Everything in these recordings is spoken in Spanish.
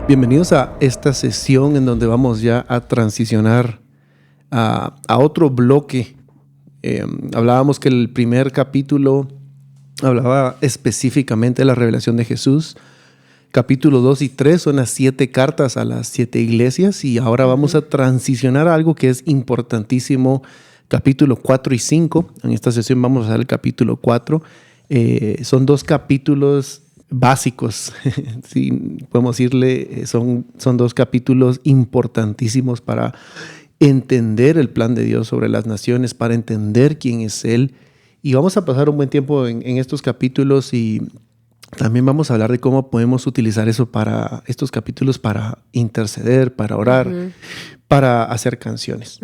Bienvenidos a esta sesión en donde vamos ya a transicionar a otro bloque. Hablábamos que el primer capítulo hablaba específicamente de la revelación de Jesús. Capítulo 2 y 3 son las 7 cartas a las 7 iglesias y ahora vamos a transicionar a algo que es importantísimo. Capítulo 4 y 5. En esta sesión vamos a ver el capítulo 4. Son 2 capítulos básicos, sí, podemos decirle, son 2 capítulos importantísimos para entender el plan de Dios sobre las naciones, para entender quién es Él. Y vamos a pasar un buen tiempo en estos capítulos y también vamos a hablar de cómo podemos utilizar eso para estos capítulos para interceder, para orar, para hacer canciones.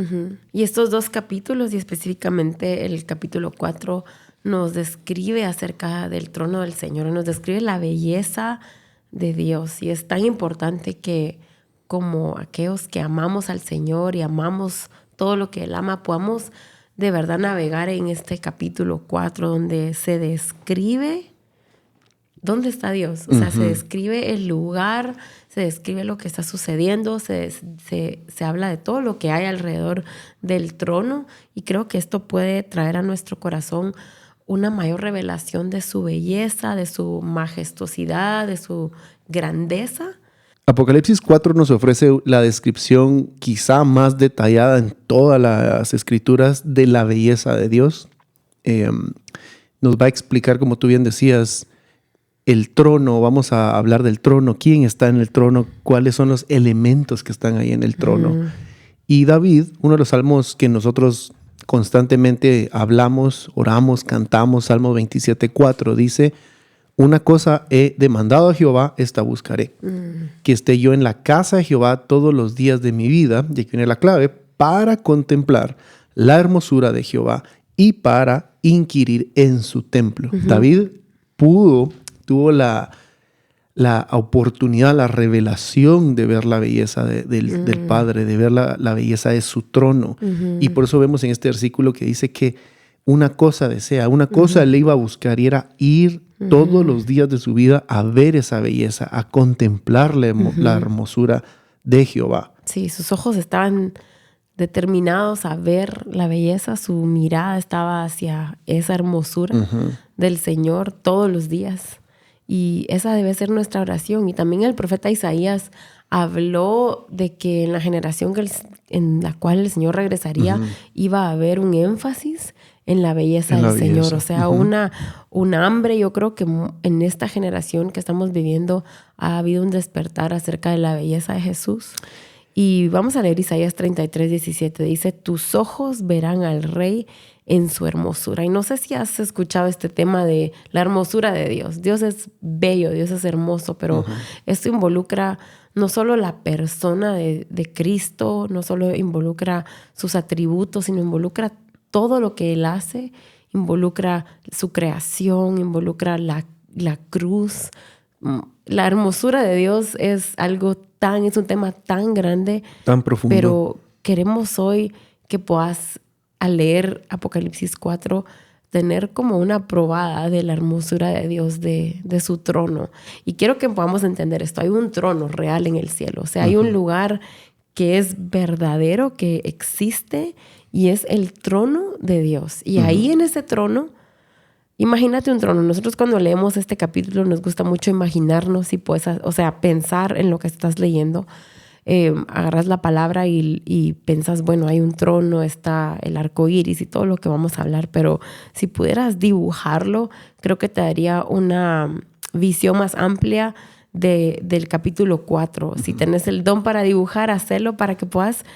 Y estos 2 capítulos, y específicamente el capítulo 4, nos describe acerca del trono del Señor, nos describe la belleza de Dios. Y es tan importante que como aquellos que amamos al Señor y amamos todo lo que Él ama, podamos de verdad navegar en este capítulo 4 donde se describe dónde está Dios. O sea, se describe el lugar, se describe lo que está sucediendo, se habla de todo lo que hay alrededor del trono. Y creo que esto puede traer a nuestro corazón una mayor revelación de su belleza, de su majestuosidad, de su grandeza. Apocalipsis 4 nos ofrece la descripción quizá más detallada en todas las escrituras de la belleza de Dios. Nos va a explicar, como tú bien decías, el trono. Vamos a hablar del trono, quién está en el trono, cuáles son los elementos que están ahí en el trono. Y David, uno de los salmos que nosotros constantemente hablamos, oramos, cantamos, Salmo 27:4, dice: una cosa he demandado a Jehová, esta buscaré. Que esté yo en la casa de Jehová todos los días de mi vida, y aquí viene la clave, para contemplar la hermosura de Jehová y para inquirir en su templo. David tuvo la oportunidad, la revelación de ver la belleza del Padre, de ver la belleza de su trono. Y por eso vemos en este versículo que dice que una cosa desea, una cosa le iba a buscar, y era ir todos los días de su vida a ver esa belleza, a contemplar la hermosura de Jehová. Sí, sus ojos estaban determinados a ver la belleza, su mirada estaba hacia esa hermosura del Señor todos los días. Y esa debe ser nuestra oración. Y también el profeta Isaías habló de que en la generación en la cual el Señor regresaría iba a haber un énfasis en la belleza del Señor. O sea, un hambre. Yo creo que en esta generación que estamos viviendo ha habido un despertar acerca de la belleza de Jesús. Y vamos a leer Isaías 33:17. Dice: tus ojos verán al Rey en su hermosura. Y no sé si has escuchado este tema de la hermosura de Dios. Dios es bello, Dios es hermoso, pero esto involucra no solo la persona de Cristo, no solo involucra sus atributos, sino involucra todo lo que Él hace, involucra su creación, involucra la cruz. La hermosura de Dios es un tema tan grande, tan profundo. Pero queremos hoy que puedas, al leer Apocalipsis 4, tener como una probada de la hermosura de Dios, de su trono. Y quiero que podamos entender esto. Hay un trono real en el cielo. O sea, hay un lugar que es verdadero, que existe, y es el trono de Dios. Y ahí en ese trono, imagínate un trono. Nosotros cuando leemos este capítulo nos gusta mucho imaginarnos y pues, o sea, pensar en lo que estás leyendo. Agarras la palabra y piensas, bueno, hay un trono, está el arco iris y todo lo que vamos a hablar, pero si pudieras dibujarlo, creo que te daría una visión más amplia del capítulo 4. Si tenés el don para dibujar, hacelo para que puedas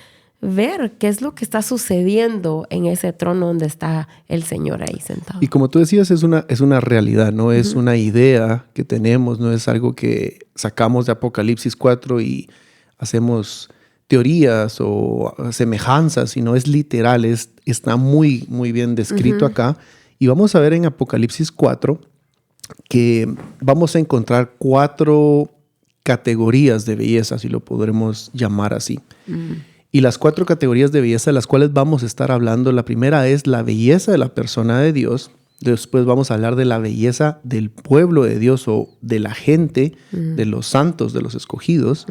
ver qué es lo que está sucediendo en ese trono donde está el Señor ahí sentado. Y como tú decías, es una realidad, no es una idea que tenemos, no es algo que sacamos de Apocalipsis 4 y hacemos teorías o semejanzas, sino es literal, está muy, muy bien descrito acá. Y vamos a ver en Apocalipsis 4 que vamos a encontrar 4 categorías de belleza, si lo podremos llamar así. Y las 4 categorías de belleza de las cuales vamos a estar hablando, la primera es la belleza de la persona de Dios, Después vamos a hablar de la belleza del pueblo de Dios o de la gente, de los santos, de los escogidos.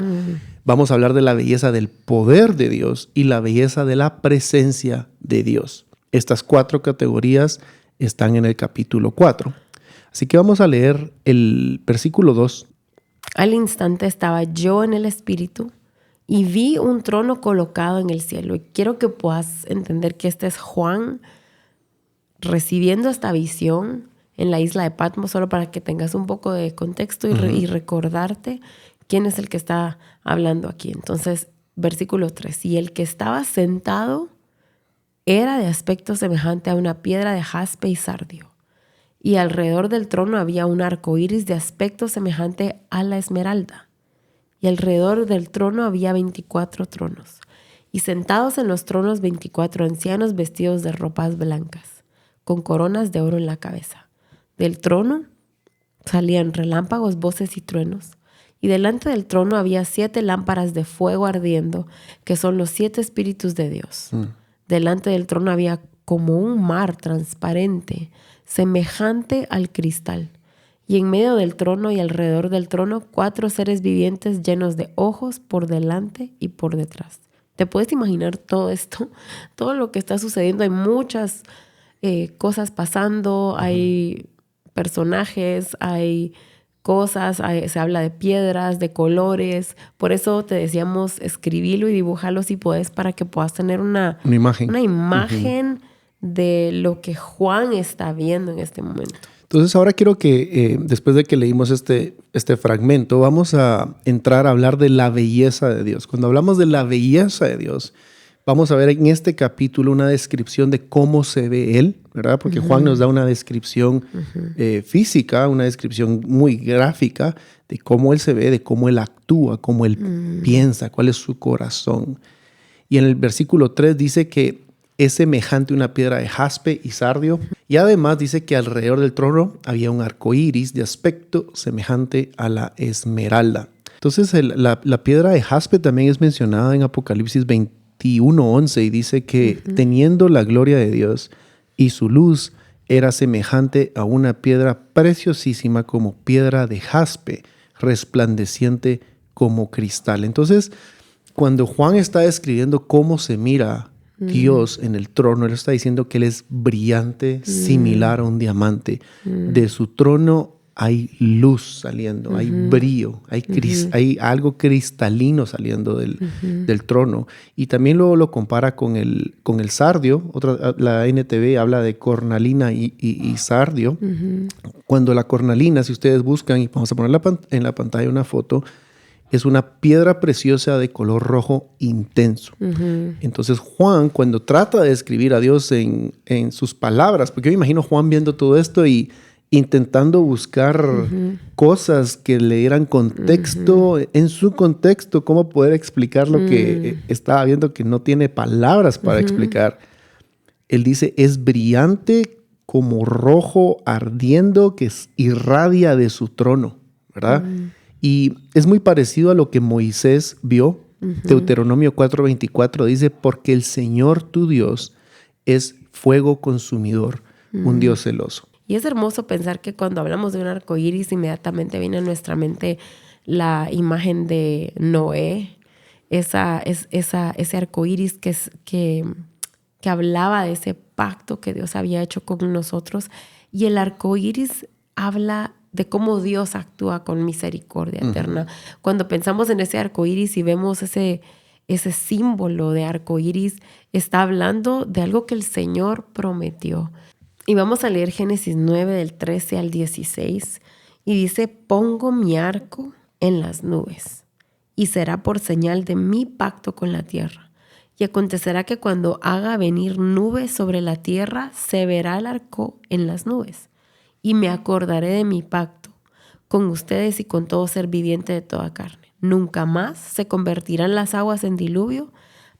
Vamos a hablar de la belleza del poder de Dios y la belleza de la presencia de Dios. Estas 4 categorías están en el capítulo 4. Así que vamos a leer el versículo 2. Al instante estaba yo en el Espíritu y vi un trono colocado en el cielo. Y quiero que puedas entender que este es Juan recibiendo esta visión en la isla de Patmos, solo para que tengas un poco de contexto y recordarte quién es el que está hablando aquí. Entonces, versículo 3. Y el que estaba sentado era de aspecto semejante a una piedra de jaspe y sardio. Y alrededor del trono había un arco iris de aspecto semejante a la esmeralda. Y alrededor del trono había 24 tronos. Y sentados en los tronos 24 ancianos vestidos de ropas blancas, con coronas de oro en la cabeza. Del trono salían relámpagos, voces y truenos. Y delante del trono había 7 lámparas de fuego ardiendo, que son los 7 espíritus de Dios. Delante del trono había como un mar transparente, semejante al cristal. Y en medio del trono y alrededor del trono 4 seres vivientes llenos de ojos por delante y por detrás. ¿Te puedes imaginar todo esto? Todo lo que está sucediendo. Hay muchas cosas pasando, hay personajes, hay cosas, se habla de piedras, de colores. Por eso te decíamos, escribilo y dibújalo si puedes, para que puedas tener una imagen de lo que Juan está viendo en este momento. Entonces ahora quiero que después de que leímos este fragmento, vamos a entrar a hablar de la belleza de Dios. Cuando hablamos de la belleza de Dios, vamos a ver en este capítulo una descripción de cómo se ve Él, ¿verdad? Porque Juan nos da una descripción física, una descripción muy gráfica de cómo Él se ve, de cómo Él actúa, cómo Él piensa, cuál es su corazón. Y en el versículo 3 dice que es semejante a una piedra de jaspe y sardio. Y además dice que alrededor del trono había un arco iris de aspecto semejante a la esmeralda. Entonces la piedra de jaspe también es mencionada en Apocalipsis 21:11 y dice que teniendo la gloria de Dios y su luz era semejante a una piedra preciosísima como piedra de jaspe, resplandeciente como cristal. Entonces, cuando Juan está describiendo cómo se mira Dios en el trono, Él está diciendo que Él es brillante, similar a un diamante. De su trono hay luz saliendo, hay brillo, hay algo cristalino saliendo del trono. Y también luego lo compara con el sardio. La NTV habla de cornalina y sardio. Cuando la cornalina, si ustedes buscan, y vamos a poner en la pantalla una foto, es una piedra preciosa de color rojo intenso. Entonces Juan, cuando trata de describir a Dios en sus palabras, porque yo me imagino Juan viendo todo esto y intentando buscar cosas que le dieran contexto, en su contexto, cómo poder explicar lo que estaba viendo, que no tiene palabras para explicar. Él dice, es brillante como rojo ardiendo que irradia de su trono, ¿verdad? Y es muy parecido a lo que Moisés vio. Deuteronomio 4:24 dice, porque el Señor tu Dios es fuego consumidor, un Dios celoso. Y es hermoso pensar que cuando hablamos de un arco iris, inmediatamente viene a nuestra mente la imagen de Noé, ese arco iris que hablaba de ese pacto que Dios había hecho con nosotros. Y el arco iris habla de cómo Dios actúa con misericordia eterna. Cuando pensamos en ese arco iris y vemos ese símbolo de arco iris, está hablando de algo que el Señor prometió. Y vamos a leer Génesis 9 del 13 al 16. Y dice, pongo mi arco en las nubes y será por señal de mi pacto con la tierra. Y acontecerá que cuando haga venir nubes sobre la tierra, se verá el arco en las nubes. Y me acordaré de mi pacto con ustedes y con todo ser viviente de toda carne. Nunca más se convertirán las aguas en diluvio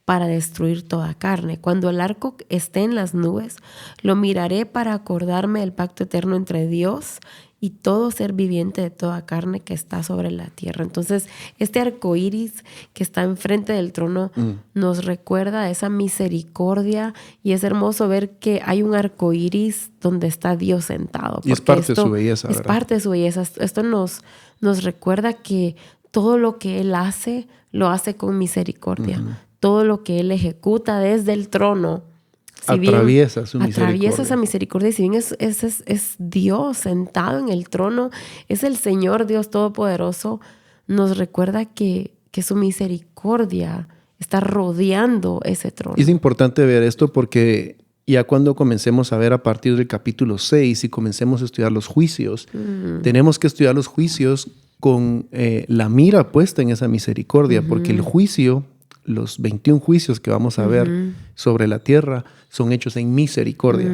para destruir toda carne. Cuando el arco esté en las nubes, lo miraré para acordarme del pacto eterno entre Dios y todo ser viviente de toda carne que está sobre la tierra. Entonces, este arco iris que está enfrente del trono nos recuerda esa misericordia, y es hermoso ver que hay un arco iris donde está Dios sentado. Y es parte de su belleza, Es ¿verdad? parte de su belleza. Esto nos recuerda que todo lo que Él hace, lo hace con misericordia. Todo lo que Él ejecuta desde el trono, atraviesa su misericordia. Atraviesa esa misericordia. Si bien es Dios sentado en el trono, es el Señor Dios Todopoderoso, nos recuerda que su misericordia está rodeando ese trono. Y es importante ver esto porque ya cuando comencemos a ver a partir del capítulo 6 y comencemos a estudiar los juicios, tenemos que estudiar los juicios con la mira puesta en esa misericordia, porque el juicio, los 21 juicios que vamos a ver sobre la tierra, son hechos en misericordia.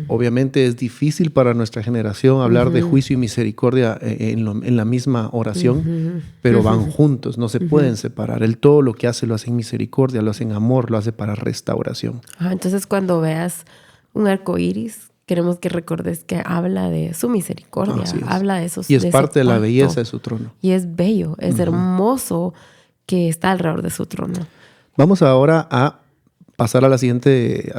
Obviamente es difícil para nuestra generación hablar de juicio y misericordia en la misma oración, pero van juntos, no se pueden separar. Él todo lo que hace lo hace en misericordia, lo hace en amor, lo hace para restauración. Entonces cuando veas un arco iris, queremos que recordes que habla de su misericordia, habla de esos. Y es parte de la belleza de su trono. Y es bello, es hermoso que está alrededor de su trono. Vamos ahora a pasar al siguiente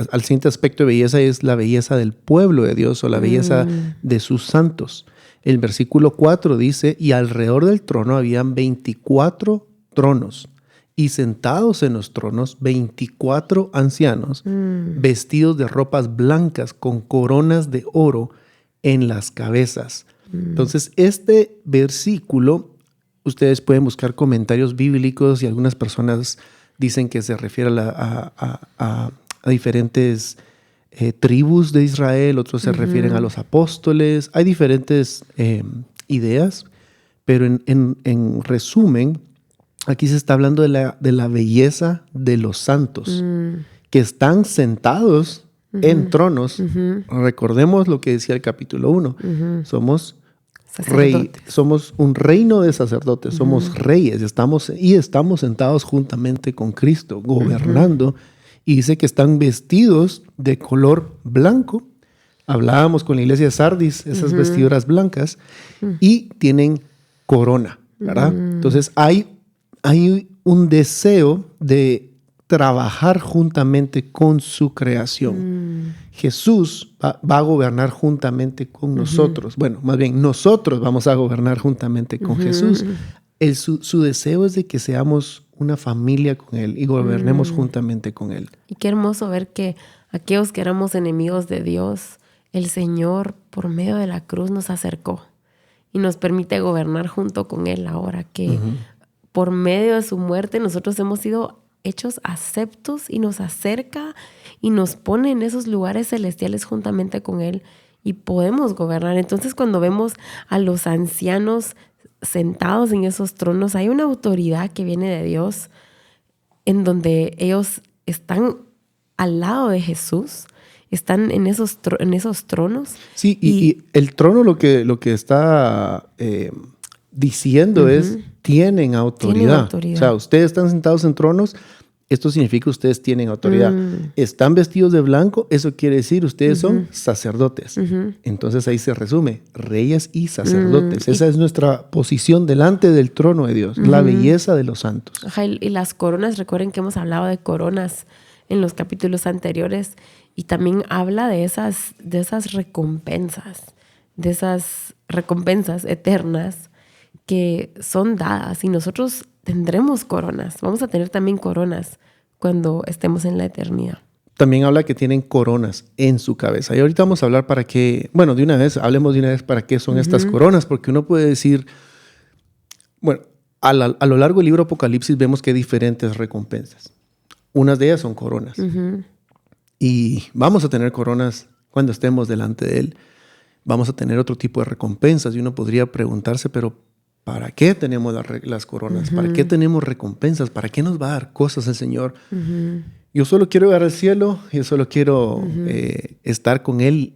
aspecto de belleza, y es la belleza del pueblo de Dios o la belleza de sus santos. El versículo 4 dice, y alrededor del trono habían 24 tronos, y sentados en los tronos 24 ancianos, vestidos de ropas blancas con coronas de oro en las cabezas. Entonces, este versículo, ustedes pueden buscar comentarios bíblicos y algunas personas dicen que se refiere a diferentes tribus de Israel, otros se refieren a los apóstoles. Hay diferentes ideas, pero en resumen, aquí se está hablando de la belleza de los santos, que están sentados en tronos. Recordemos lo que decía el capítulo 1. Somos somos un reino de sacerdotes, somos reyes, estamos sentados juntamente con Cristo, gobernando, y dice que están vestidos de color blanco. Hablábamos con la iglesia de Sardis, esas vestiduras blancas, y tienen corona, ¿verdad? Entonces hay un deseo de trabajar juntamente con su creación. Jesús va a gobernar juntamente con nosotros. Bueno, más bien, nosotros vamos a gobernar juntamente con Jesús. Su deseo es de que seamos una familia con Él y gobernemos juntamente con Él. Y qué hermoso ver que aquellos que éramos enemigos de Dios, el Señor, por medio de la cruz, nos acercó y nos permite gobernar junto con Él ahora, que por medio de su muerte nosotros hemos sido hechos aceptos, y nos acerca y nos pone en esos lugares celestiales juntamente con Él, y podemos gobernar. Entonces, cuando vemos a los ancianos sentados en esos tronos, hay una autoridad que viene de Dios, en donde ellos están al lado de Jesús, están en esos tronos. Sí, y el trono lo que está diciendo es, tienen autoridad. O sea, ustedes están sentados en tronos, esto significa que ustedes tienen autoridad. Están vestidos de blanco, eso quiere decir ustedes son sacerdotes. Entonces ahí se resume, reyes y sacerdotes. Esa es nuestra posición delante del trono de Dios, la belleza de los santos. Y las coronas, recuerden que hemos hablado de coronas en los capítulos anteriores, y también habla de esas recompensas eternas que son dadas, y nosotros tendremos coronas. Vamos a tener también coronas cuando estemos en la eternidad. También habla que tienen coronas en su cabeza. Y ahorita vamos a hablar hablemos de una vez para qué son estas coronas, porque uno puede decir, bueno, a lo largo del libro Apocalipsis vemos que hay diferentes recompensas. Unas de ellas son coronas. Y vamos a tener coronas cuando estemos delante de Él. Vamos a tener otro tipo de recompensas, y uno podría preguntarse, pero ¿para qué tenemos las coronas? ¿Para qué tenemos recompensas? ¿Para qué nos va a dar cosas el Señor? Yo solo quiero ver al cielo, yo solo quiero estar con Él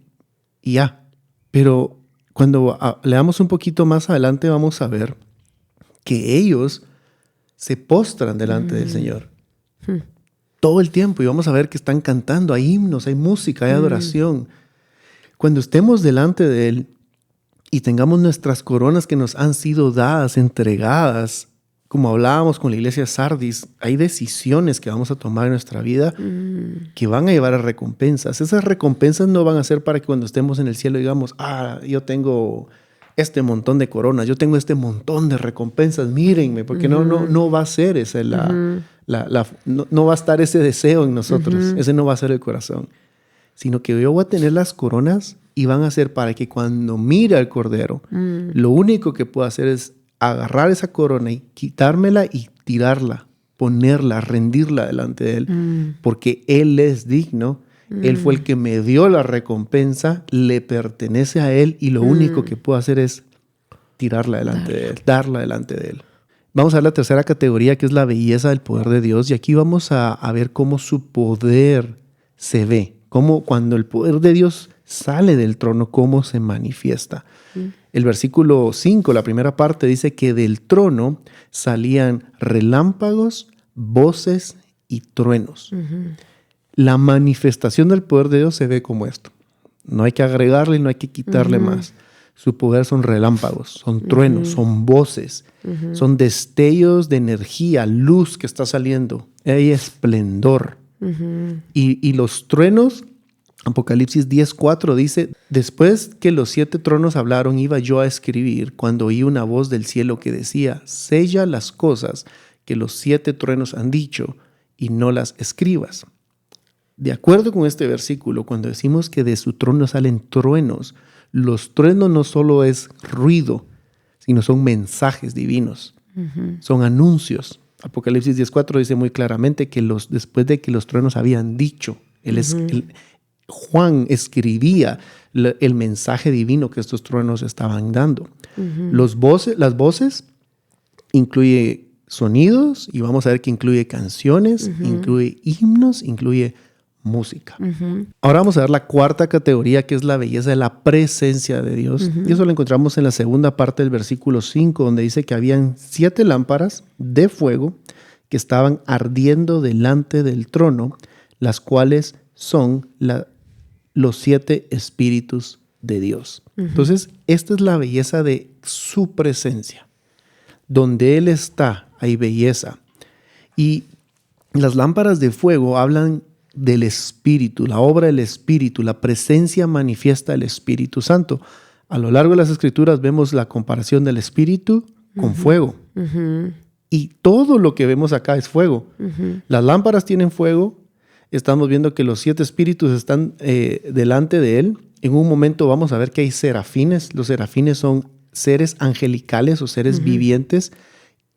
y ya. Pero cuando leamos un poquito más adelante vamos a ver que ellos se postran delante del Señor todo el tiempo, y vamos a ver que están cantando, hay himnos, hay música, hay adoración. Cuando estemos delante de Él, y tengamos nuestras coronas que nos han sido dadas, entregadas. Como hablábamos con la iglesia Sardis, hay decisiones que vamos a tomar en nuestra vida que van a llevar a recompensas. Esas recompensas no van a ser para que cuando estemos en el cielo digamos, yo tengo este montón de coronas, yo tengo este montón de recompensas, mírenme, porque no va a ser ese no va a estar ese deseo en nosotros, ese no va a ser el corazón, sino que yo voy a tener las coronas y van a ser para que cuando mire al Cordero, lo único que puedo hacer es agarrar esa corona y quitármela y tirarla, ponerla, rendirla delante de Él, porque Él es digno, Él fue el que me dio la recompensa, le pertenece a Él y lo único que puedo hacer es tirarla delante de Él, darla delante de Él. Vamos a ver la tercera categoría, que es la belleza del poder de Dios, y aquí vamos a ver cómo su poder se ve, cómo cuando el poder de Dios sale del trono, cómo se manifiesta. El versículo 5, la primera parte, dice que del trono salían relámpagos, voces y truenos. La manifestación del poder de Dios se ve como esto. No hay que agregarle, no hay que quitarle más. Su poder son relámpagos, son truenos, son voces, son destellos de energía, luz que está saliendo. Hay esplendor. Y los truenos, Apocalipsis 10:4 dice, después que los 7 tronos hablaron, iba yo a escribir cuando oí una voz del cielo que decía, sella las cosas que los 7 truenos han dicho y no las escribas. De acuerdo con este versículo, cuando decimos que de su trono salen truenos, los truenos no solo es ruido, sino son mensajes divinos, son anuncios. Apocalipsis 10:4 dice muy claramente que después de que los truenos habían dicho, Juan escribía el mensaje divino que estos truenos estaban dando. Las voces incluye sonidos y vamos a ver que incluye canciones, incluye himnos, incluye música. Ahora vamos a ver la cuarta categoría, que es la belleza de la presencia de Dios. Y eso lo encontramos en la segunda parte del versículo 5, donde dice que habían 7 lámparas de fuego que estaban ardiendo delante del trono, las cuales son los 7 espíritus de Dios. Entonces, esta es la belleza de su presencia. Donde Él está, hay belleza. Y las lámparas de fuego hablan del Espíritu, la obra del Espíritu, la presencia manifiesta del Espíritu Santo. A lo largo de las Escrituras vemos la comparación del Espíritu con fuego. Y todo lo que vemos acá es fuego. Las lámparas tienen fuego. Estamos viendo que los 7 espíritus están delante de Él. En un momento vamos a ver que hay serafines. Los serafines son seres angelicales o seres vivientes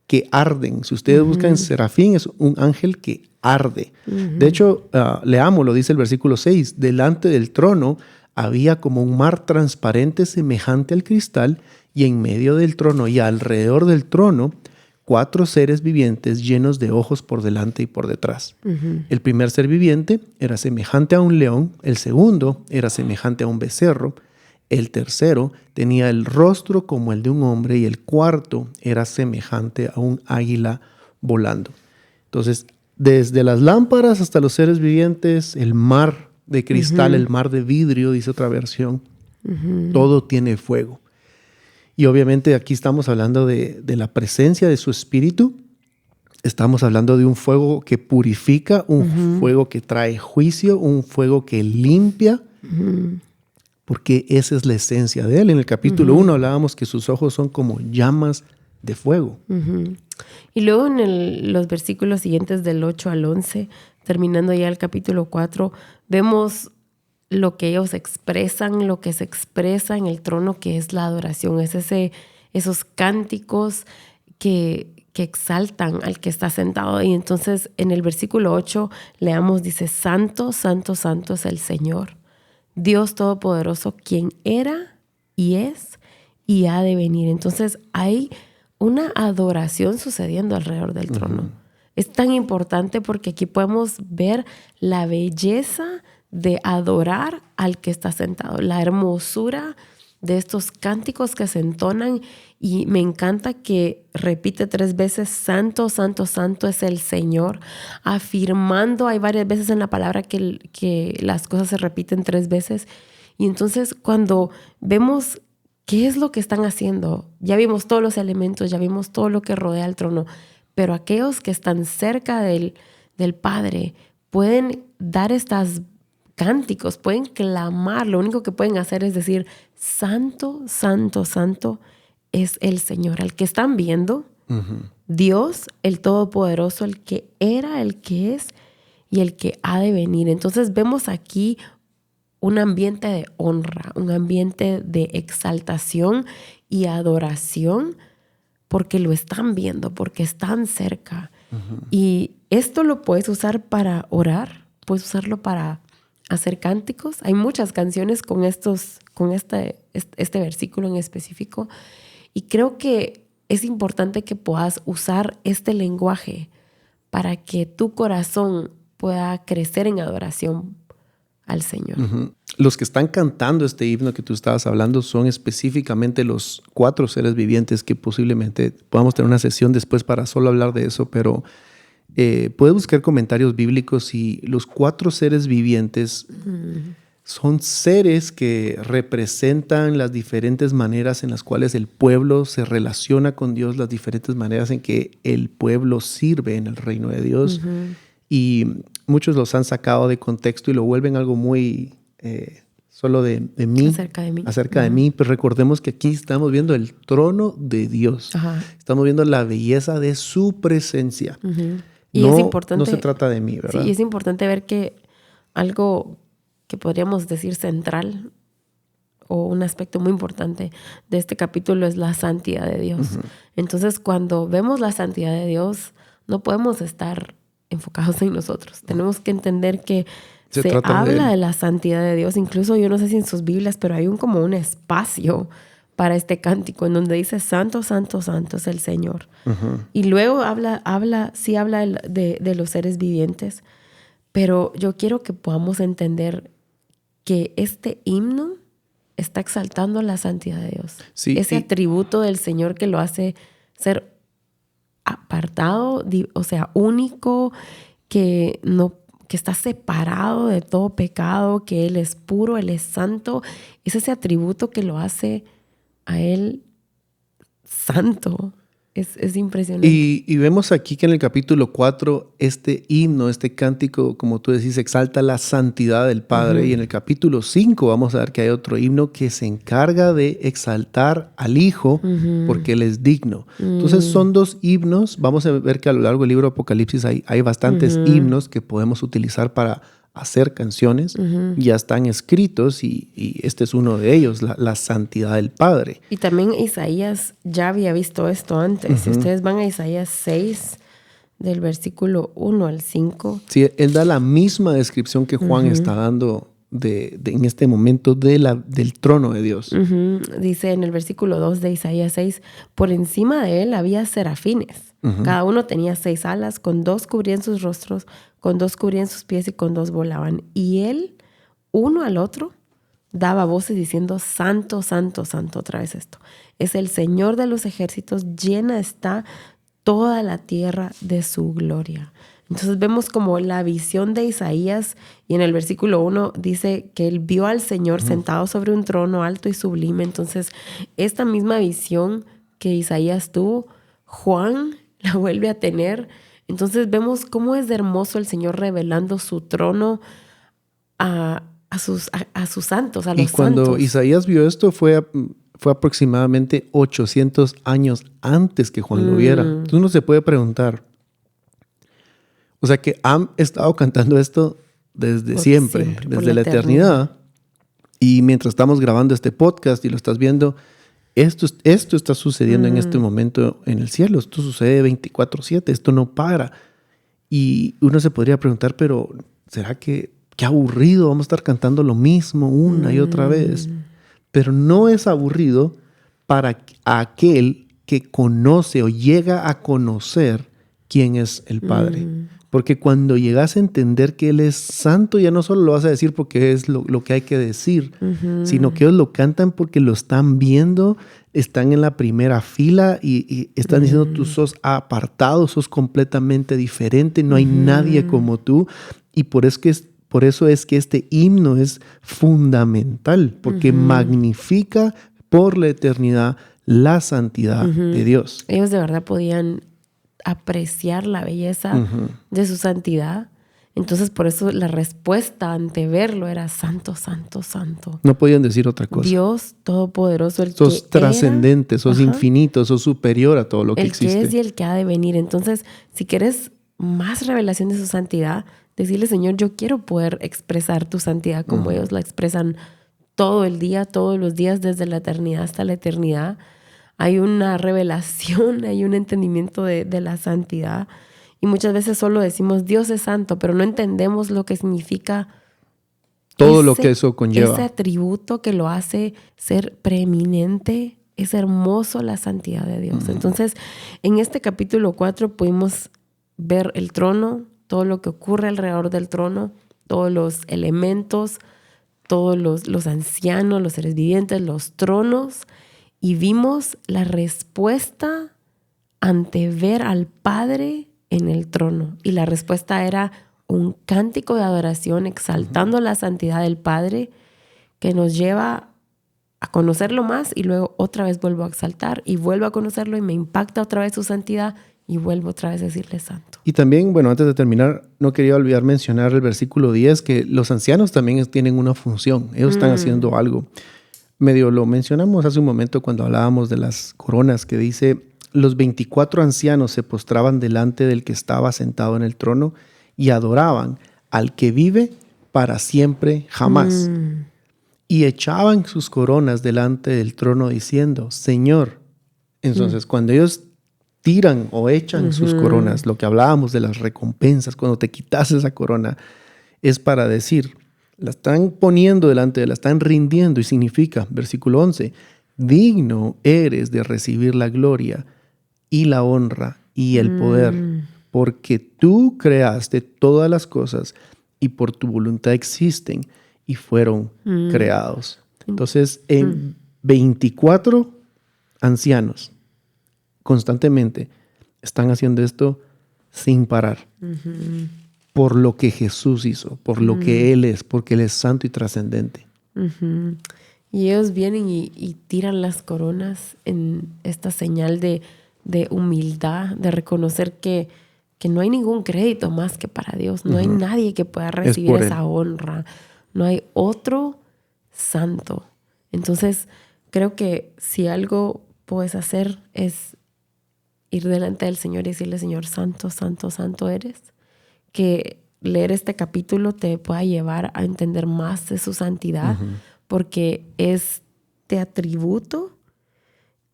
que arden. Si ustedes buscan serafín, es un ángel que arde. De hecho, leamos, lo dice el versículo 6. Delante del trono había como un mar transparente semejante al cristal, y en medio del trono y alrededor del trono 4 seres vivientes llenos de ojos por delante y por detrás. El primer ser viviente era semejante a un león, el segundo era semejante a un becerro, el tercero tenía el rostro como el de un hombre y el cuarto era semejante a un águila volando. Entonces, desde las lámparas hasta los seres vivientes, el mar de cristal, el mar de vidrio, dice otra versión, todo tiene fuego. Y obviamente aquí estamos hablando de la presencia de su Espíritu. Estamos hablando de un fuego que purifica, un fuego que trae juicio, un fuego que limpia, porque esa es la esencia de Él. En el capítulo 1 hablábamos que sus ojos son como llamas de fuego. Y luego en los versículos siguientes del 8 al 11, terminando ya el capítulo 4, vemos lo que ellos expresan, lo que se expresa en el trono, que es la adoración. Es esos cánticos que exaltan al que está sentado. Y entonces en el versículo 8 leamos, dice, Santo, santo, santo es el Señor, Dios Todopoderoso, quien era y es y ha de venir. Entonces hay una adoración sucediendo alrededor del trono. Es tan importante porque aquí podemos ver la belleza de adorar al que está sentado, la hermosura de estos cánticos que se entonan, y me encanta que repite 3 veces, Santo, Santo, Santo es el Señor, afirmando, hay varias veces en la palabra que las cosas se repiten 3 veces, y entonces cuando vemos ¿qué es lo que están haciendo? Ya vimos todos los elementos, ya vimos todo lo que rodea el trono, pero aquellos que están cerca del Padre pueden dar estos cánticos, pueden clamar. Lo único que pueden hacer es decir, santo, santo, santo es el Señor, al que están viendo. Dios, el Todopoderoso, el que era, el que es y el que ha de venir. Entonces vemos aquí un ambiente de honra, un ambiente de exaltación y adoración, porque lo están viendo, porque están cerca. Y esto lo puedes usar para orar, puedes usarlo para hacer cánticos. Hay muchas canciones con este versículo en específico. Y creo que es importante que puedas usar este lenguaje para que tu corazón pueda crecer en adoración al Señor. Los que están cantando este himno que tú estabas hablando son específicamente los 4 seres vivientes, que posiblemente podamos tener una sesión después para solo hablar de eso, pero puedes buscar comentarios bíblicos y los 4 seres vivientes son seres que representan las diferentes maneras en las cuales el pueblo se relaciona con Dios, las diferentes maneras en que el pueblo sirve en el reino de Dios. Y muchos los han sacado de contexto y lo vuelven algo muy solo de mí. Acerca de mí. Pero recordemos que aquí estamos viendo el trono de Dios. Estamos viendo la belleza de su presencia. Y es importante, no se trata de mí, ¿verdad? Sí, es importante ver que algo que podríamos decir central o un aspecto muy importante de este capítulo es la santidad de Dios. Entonces, cuando vemos la santidad de Dios, no podemos estar enfocados en nosotros. Tenemos que entender que se habla de la santidad de Dios. Incluso yo no sé si en sus Biblias, pero hay como un espacio para este cántico en donde dice santo, santo, santo es el Señor. Y luego habla de los seres vivientes, pero yo quiero que podamos entender que este himno está exaltando la santidad de Dios. Sí, ese atributo del Señor que lo hace ser apartado, o sea, único, que está separado de todo pecado, que Él es puro, Él es santo. Es ese atributo que lo hace a Él santo. Es impresionante. Y vemos aquí que en el capítulo 4 este himno, este cántico, como tú decís, exalta la santidad del Padre. Y en el capítulo 5 vamos a ver que hay otro himno que se encarga de exaltar al Hijo porque Él es digno. Entonces son 2 himnos. Vamos a ver que a lo largo del libro de Apocalipsis hay bastantes himnos que podemos utilizar para hacer canciones. Ya están escritos y este es uno de ellos, la santidad del Padre. Y también Isaías ya había visto esto antes. Si ustedes van a Isaías 6, del versículo 1 al 5. Sí, él da la misma descripción que Juan está dando en este momento del trono de Dios. Dice en el versículo 2 de Isaías 6, por encima de él había serafines. Cada uno tenía 6 alas, con 2 cubrían sus rostros, con 2 cubrían sus pies y con 2 volaban. Y él, uno al otro, daba voces diciendo, santo, santo, santo. Otra vez esto. Es el Señor de los ejércitos, llena está toda la tierra de su gloria. Entonces vemos como la visión de Isaías, y en el versículo 1 dice que él vio al Señor sentado sobre un trono alto y sublime. Entonces esta misma visión que Isaías tuvo, Juan la vuelve a tener. Entonces vemos cómo es hermoso el Señor revelando su trono a sus santos, a los santos. Y cuando Isaías vio esto fue aproximadamente 800 años antes que Juan lo viera. Entonces uno se puede preguntar, o sea que han estado cantando esto desde siempre, desde la eternidad. Y mientras estamos grabando este podcast y lo estás viendo, esto está sucediendo en este momento en el cielo. Esto sucede 24/7, esto no para. Y uno se podría preguntar, pero ¿será que qué aburrido? Vamos a estar cantando lo mismo una y otra vez. Pero no es aburrido para aquel que conoce o llega a conocer quién es el Padre. Porque cuando llegas a entender que Él es santo, ya no solo lo vas a decir porque es lo que hay que decir, sino que ellos lo cantan porque lo están viendo, están en la primera fila y están diciendo, tú sos apartado, sos completamente diferente, no hay nadie como tú. Y por eso es que este himno es fundamental, porque magnifica por la eternidad la santidad de Dios. Ellos de verdad podían apreciar la belleza de su santidad. Entonces, por eso la respuesta ante verlo era santo, santo, santo. No podían decir otra cosa. Dios Todopoderoso, el sos que trascendente, sos Ajá. infinito, sos superior a todo lo que el existe. que es y el que ha de venir. Entonces, si quieres más revelación de su santidad, decirle, Señor, yo quiero poder expresar tu santidad como ellos la expresan todo el día, todos los días, desde la eternidad hasta la eternidad. Hay una revelación, hay un entendimiento de la santidad. Y muchas veces solo decimos, Dios es santo, pero no entendemos lo que significa todo lo que eso conlleva. Ese atributo que lo hace ser preeminente. Es hermoso la santidad de Dios. Entonces, en este capítulo 4 pudimos ver el trono, todo lo que ocurre alrededor del trono, todos los elementos, todos los ancianos, los seres vivientes, los tronos, y vimos la respuesta ante ver al Padre en el trono. Y la respuesta era un cántico de adoración exaltando la santidad del Padre, que nos lleva a conocerlo más y luego otra vez vuelvo a exaltar y vuelvo a conocerlo y me impacta otra vez su santidad y vuelvo otra vez a decirle santo. Y también, bueno, antes de terminar, no quería olvidar mencionar el versículo 10, que los ancianos también tienen una función. Ellos están haciendo algo. Medio lo mencionamos hace un momento cuando hablábamos de las coronas, que dice, los 24 ancianos se postraban delante del que estaba sentado en el trono y adoraban al que vive para siempre jamás. Y echaban sus coronas delante del trono diciendo, Señor. Entonces, cuando ellos tiran o echan sus coronas, lo que hablábamos de las recompensas, cuando te quitas esa corona, es para decir, la están poniendo delante, la están rindiendo, y significa, versículo 11, digno eres de recibir la gloria y la honra y el poder, porque tú creaste todas las cosas y por tu voluntad existen y fueron creados. Entonces, en 24 ancianos constantemente están haciendo esto sin parar. Por lo que Jesús hizo, por lo que Él es, porque Él es santo y trascendente. Y ellos vienen y tiran las coronas en esta señal de humildad, de reconocer que no hay ningún crédito más que para Dios. No hay nadie que pueda recibir esa honra. No hay otro santo. Entonces, creo que si algo puedes hacer es ir delante del Señor y decirle, Señor, santo, santo, santo eres. Que leer este capítulo te pueda llevar a entender más de su santidad, porque este atributo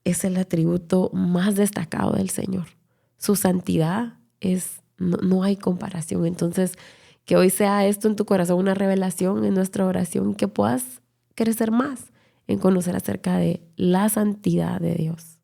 es el atributo más destacado del Señor. Su santidad no hay comparación. Entonces, que hoy sea esto en tu corazón una revelación en nuestra oración, que puedas crecer más en conocer acerca de la santidad de Dios.